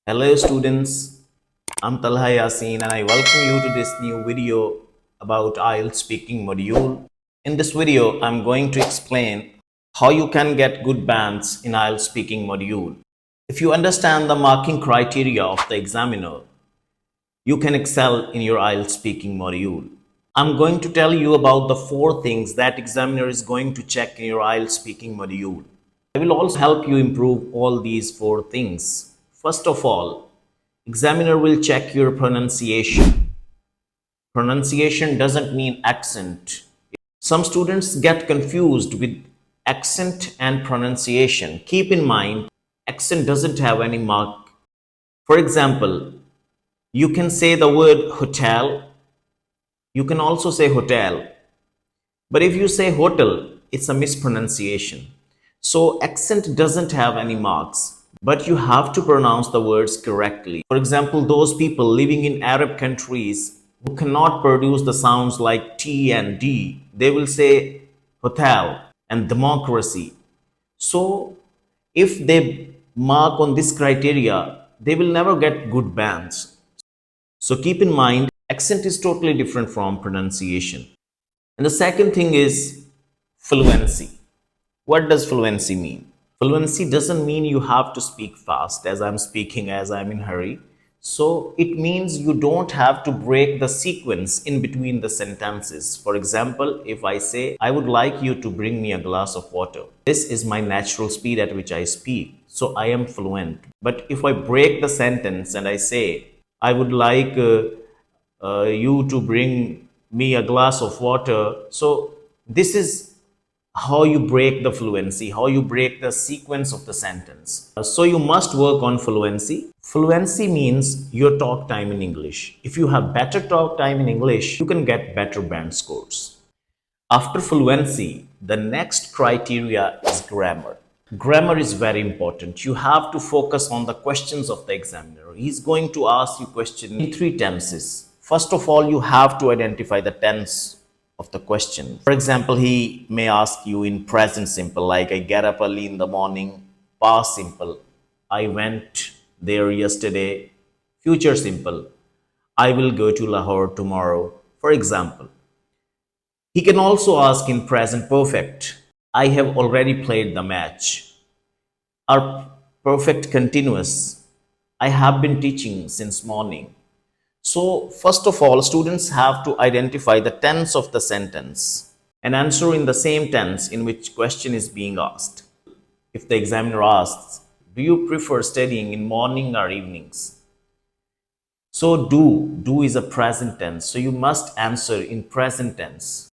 Hello students, I'm Talha Yaseen and I welcome you to this new video about IELTS speaking module. In this video, I'm going to explain how you can get good bands in IELTS speaking module. If you understand the marking criteria of the examiner, you can excel in your IELTS speaking module. I'm going to tell you about the 4 things that examiner is going to check in your IELTS speaking module. I will also help you improve all these 4 things. First of all, examiner will check your pronunciation. Pronunciation doesn't mean accent. Some students get confused with accent and pronunciation. Keep in mind, accent doesn't have any mark. For example, you can say the word hotel. You can also say hotel. But if you say hotel, it's a mispronunciation. So accent doesn't have any marks, but you have to pronounce the words correctly. For example, those people living in Arab countries who cannot produce the sounds like T and D, they will say hotel and democracy. So if they mark on this criteria, they will never get good bands. So keep in mind, accent is totally different from pronunciation. And the second thing is fluency. What does fluency mean? Fluency doesn't mean you have to speak fast as I'm speaking, as I'm in hurry. So it means you don't have to break the sequence in between the sentences. For example, if I say, I would like you to bring me a glass of water. This is my natural speed at which I speak. So I am fluent. But if I break the sentence and I say, I would like you to bring me a glass of water. So this is how you break the fluency, how you break the sequence of the sentence. So you must work on fluency. Fluency means your talk time in English. If you have better talk time in English, you can get better band scores. After fluency, the next criteria is grammar. Grammar is very important. You have to focus on the questions of the examiner. He's going to ask you questions in 3 tenses. First of all, you have to identify the tense of the question. For example, he may ask you in present simple, like I get up early in the morning. Past simple, I went there yesterday. Future simple, I will go to Lahore tomorrow. For example, he can also ask in present perfect, I have already played the match. Or perfect continuous, I have been teaching since morning. So first of all, students have to identify the tense of the sentence and answer in the same tense in which question is being asked. If the examiner asks, do you prefer studying in morning or evenings? So do is a present tense. So you must answer in present tense.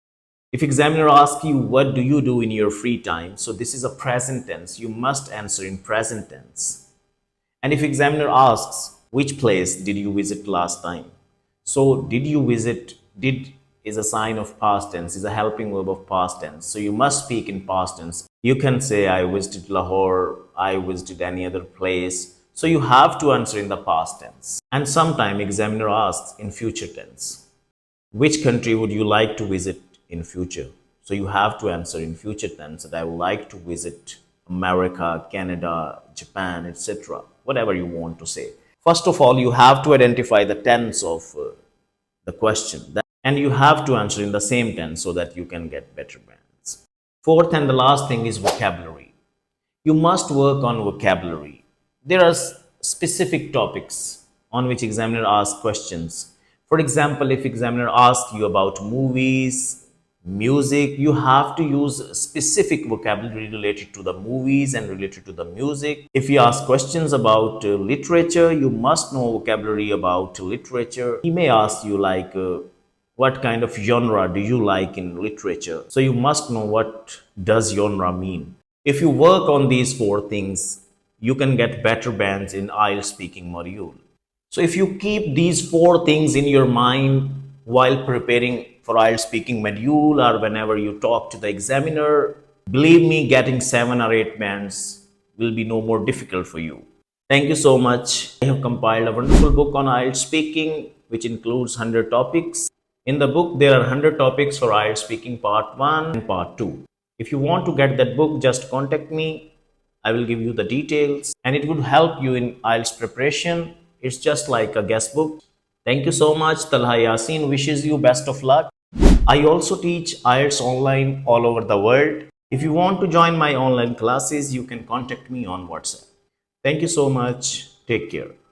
If examiner asks you, what do you do in your free time? So this is a present tense. You must answer in present tense. And if examiner asks, which place did you visit last time? So did you visit, did is a sign of past tense, is a helping verb of past tense. So you must speak in past tense. You can say, I visited Lahore, I visited any other place. So you have to answer in the past tense. And sometime examiner asks in future tense, which country would you like to visit in future? So you have to answer in future tense that I would like to visit America, Canada, Japan, etc. Whatever you want to say. First of all, you have to identify the tense of the question and you have to answer in the same tense so that you can get better bands. Fourth and the last thing is vocabulary. You must work on vocabulary. There are specific topics on which examiner asks questions. For example, if examiner asks you about movies, music, you have to use specific vocabulary related to the movies and related to the music. If you ask questions about literature, you must know vocabulary about literature. He may ask you like what kind of genre do you like in literature? So you must know what does genre mean. If you work on these 4 things, you can get better bands in IELTS speaking module. So if you keep these 4 things in your mind while preparing for IELTS speaking module or whenever you talk to the examiner, believe me, getting 7 or 8 bands will be no more difficult for you. Thank you so much. I have compiled a wonderful book on IELTS speaking, which includes 100 topics. In the book, there are 100 topics for IELTS speaking part 1 and part 2. If you want to get that book, just contact me. I will give you the details and it would help you in IELTS preparation. It's just like a guest book. Thank you so much. Talha Yaseen wishes you best of luck. I also teach IELTS online all over the world. If you want to join my online classes, you can contact me on WhatsApp. Thank you so much. Take care.